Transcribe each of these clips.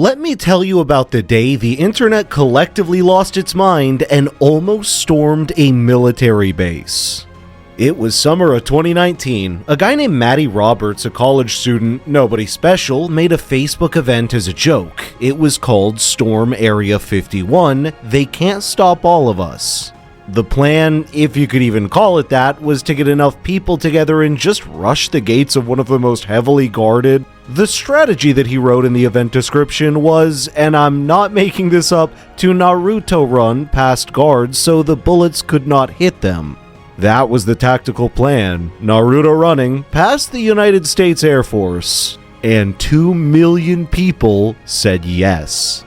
Let me tell you about the day the internet collectively lost its mind and almost stormed a military base. It was summer of 2019. A guy named Matty Roberts, a college student, nobody special, made a Facebook event as a joke. It was called Storm Area 51, They Can't Stop All of Us. The plan, if you could even call it that, was to get enough people together and just rush the gates of one of the most heavily guarded. The strategy that he wrote in the event description was, and I'm not making this up, to Naruto run past guards so the bullets could not hit them. That was the tactical plan, Naruto running past the United States Air Force. And 2 million people said yes.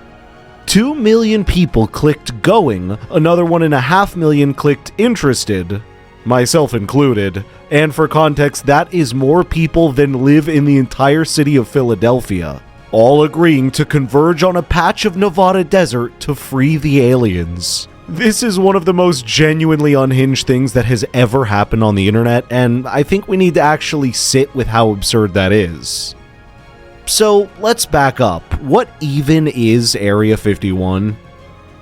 2 million people clicked going, another 1.5 million clicked interested, myself included, and for context, that is more people than live in the entire city of Philadelphia, all agreeing to converge on a patch of Nevada desert to free the aliens. This is one of the most genuinely unhinged things that has ever happened on the internet, and I think we need to actually sit with how absurd that is. So let's back up. What even is Area 51?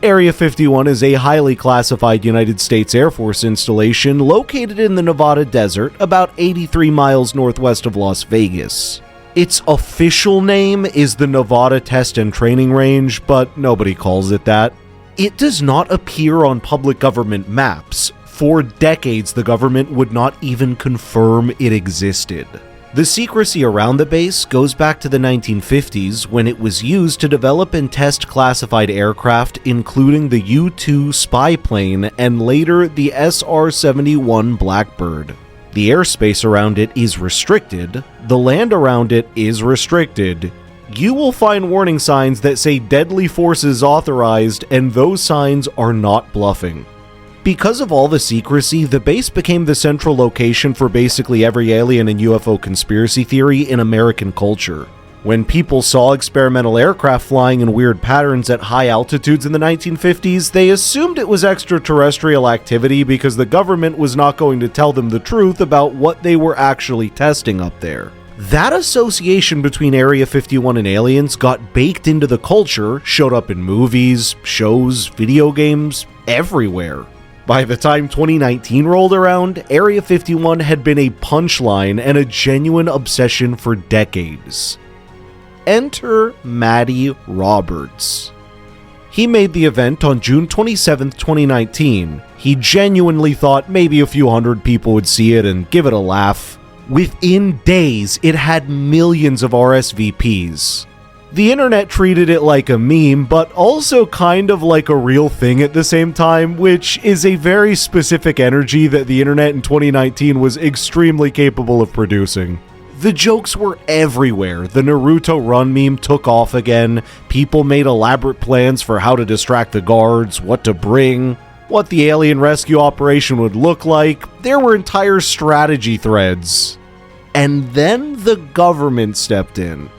Area 51 is a highly classified United States Air Force installation located in the Nevada desert, about 83 miles northwest of Las Vegas. Its official name is the Nevada Test and Training Range, but nobody calls it that. It does not appear on public government maps. For decades, the government would not even confirm it existed. The secrecy around the base goes back to the 1950s when it was used to develop and test classified aircraft, including the U-2 spy plane and later the SR-71 Blackbird. The airspace around it is restricted, the land around it is restricted. You will find warning signs that say deadly forces authorized, and those signs are not bluffing. Because of all the secrecy, the base became the central location for basically every alien and UFO conspiracy theory in American culture. When people saw experimental aircraft flying in weird patterns at high altitudes in the 1950s, they assumed it was extraterrestrial activity because the government was not going to tell them the truth about what they were actually testing up there. That association between Area 51 and aliens got baked into the culture, showed up in movies, shows, video games, everywhere. By the time 2019 rolled around, Area 51 had been a punchline and a genuine obsession for decades. Enter Matty Roberts. He made the event on June 27, 2019. He genuinely thought maybe a few hundred people would see it and give it a laugh. Within days, it had millions of RSVPs. The internet treated it like a meme, but also kind of like a real thing at the same time, which is a very specific energy that the internet in 2019 was extremely capable of producing. The jokes were everywhere. The Naruto run meme took off again. People made elaborate plans for how to distract the guards, what to bring, what the alien rescue operation would look like. There were entire strategy threads. And then the government stepped in.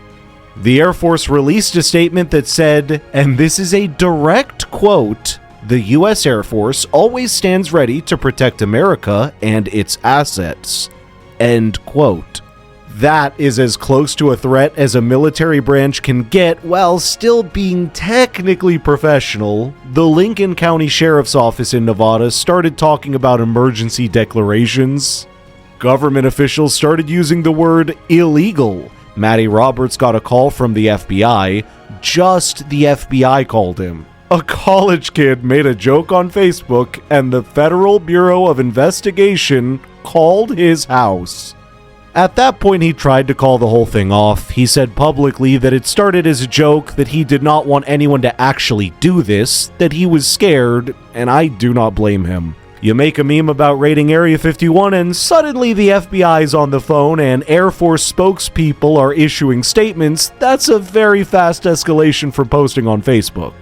The Air Force released a statement that said, and this is a direct quote, "The U.S. Air Force always stands ready to protect America and its assets." End quote. That is as close to a threat as a military branch can get while still being technically professional. The Lincoln County Sheriff's Office in Nevada started talking about emergency declarations. Government officials started using the word illegal. Matty Roberts got a call from the FBI. Just the FBI called him. A college kid made a joke on Facebook, and the Federal Bureau of Investigation called his house. At that point, he tried to call the whole thing off. He said publicly that it started as a joke, that he did not want anyone to actually do this, that he was scared, and I do not blame him. You make a meme about raiding Area 51 and suddenly the FBI's on the phone and Air Force spokespeople are issuing statements. That's a very fast escalation from posting on Facebook.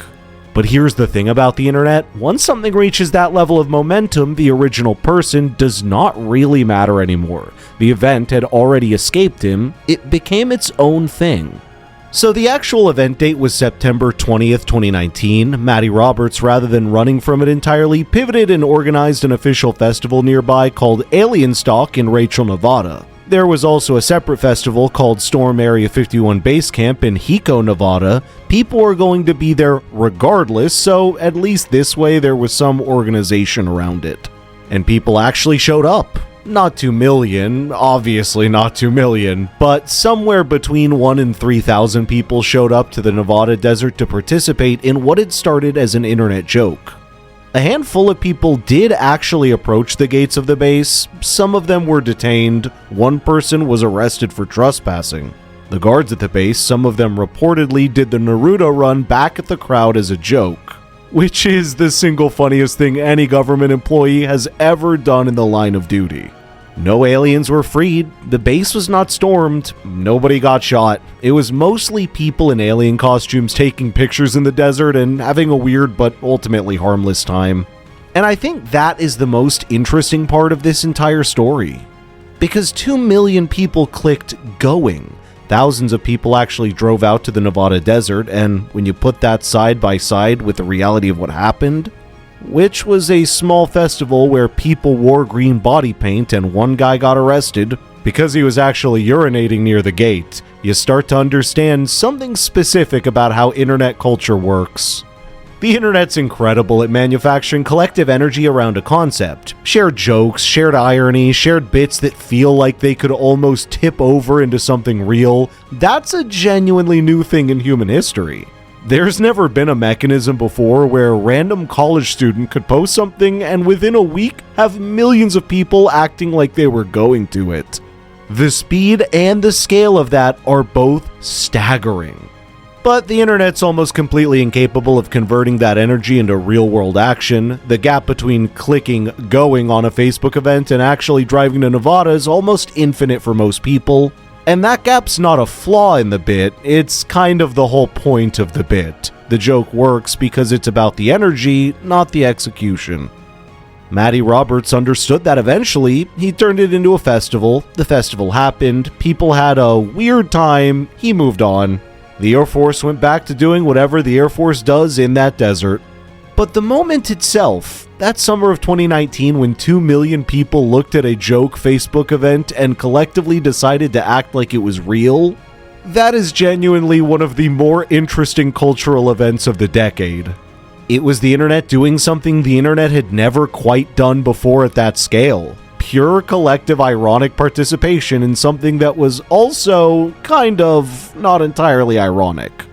But here's the thing about the internet. Once something reaches that level of momentum, the original person does not really matter anymore. The event had already escaped him. It became its own thing. So the actual event date was September 20th, 2019. Matty Roberts, rather than running from it entirely, pivoted and organized an official festival nearby called Alien Stock in Rachel, Nevada. There was also a separate festival called Storm Area 51 Base Camp in Hico, Nevada. People were going to be there regardless, so at least this way there was some organization around it. And people actually showed up. Not 2 million, obviously not 2 million, but somewhere between 1 and 3,000 people showed up to the Nevada desert to participate in what had started as an internet joke. A handful of people did actually approach the gates of the base. Some of them were detained. One person was arrested for trespassing. The guards at the base, some of them reportedly did the Naruto run back at the crowd as a joke, which is the single funniest thing any government employee has ever done in the line of duty. No aliens were freed, the base was not stormed, nobody got shot. It was mostly people in alien costumes taking pictures in the desert and having a weird but ultimately harmless time. And I think that is the most interesting part of this entire story. Because 2 million people clicked going. Thousands of people actually drove out to the Nevada desert, and when you put that side by side with the reality of what happened, which was a small festival where people wore green body paint and one guy got arrested because he was actually urinating near the gate, you start to understand something specific about how internet culture works. The internet's incredible at manufacturing collective energy around a concept. Shared jokes, shared irony, shared bits that feel like they could almost tip over into something real. That's a genuinely new thing in human history. There's never been a mechanism before where a random college student could post something and within a week have millions of people acting like they were going to it. The speed and the scale of that are both staggering. But the internet's almost completely incapable of converting that energy into real-world action. The gap between clicking going on a Facebook event and actually driving to Nevada is almost infinite for most people. And that gap's not a flaw in the bit, it's kind of the whole point of the bit. The joke works because it's about the energy, not the execution. Matty Roberts understood that eventually. He turned it into a festival. The festival happened, people had a weird time, he moved on. The Air Force went back to doing whatever the Air Force does in that desert. But the moment itself, that summer of 2019 when 2 million people looked at a joke Facebook event and collectively decided to act like it was real, that is genuinely one of the more interesting cultural events of the decade. It was the internet doing something the internet had never quite done before at that scale. Pure collective ironic participation in something that was also kind of not entirely ironic.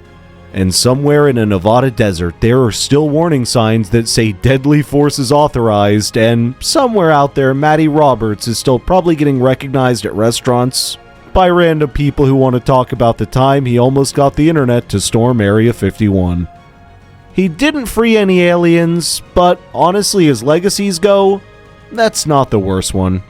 And somewhere in a Nevada desert, there are still warning signs that say deadly force is authorized, and somewhere out there, Matty Roberts is still probably getting recognized at restaurants by random people who want to talk about the time he almost got the internet to storm Area 51. He didn't free any aliens, but honestly, as legacies go, that's not the worst one.